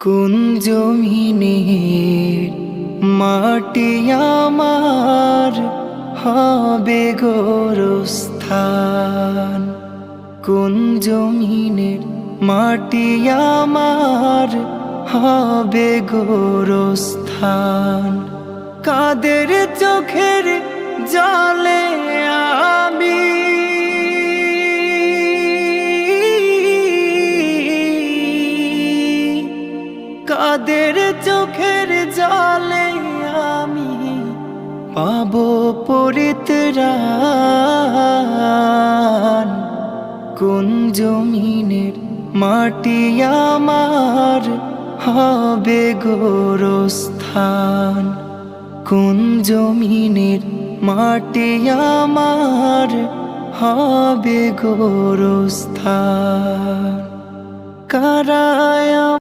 কোন জমিনের মাটি আমার হবে গোরস্থান। কোন জমিনের মাটি আমার হবে গোরস্থান। কাদের চোখের জলে আমি কাদের চোখের জলে আমি পাবো পরিত্রাণ। কোন জমিনের মাটি আমার হবে গোরস্থান। কোন জমিনের মাটি আমার হবে গোরস্থান। কারায়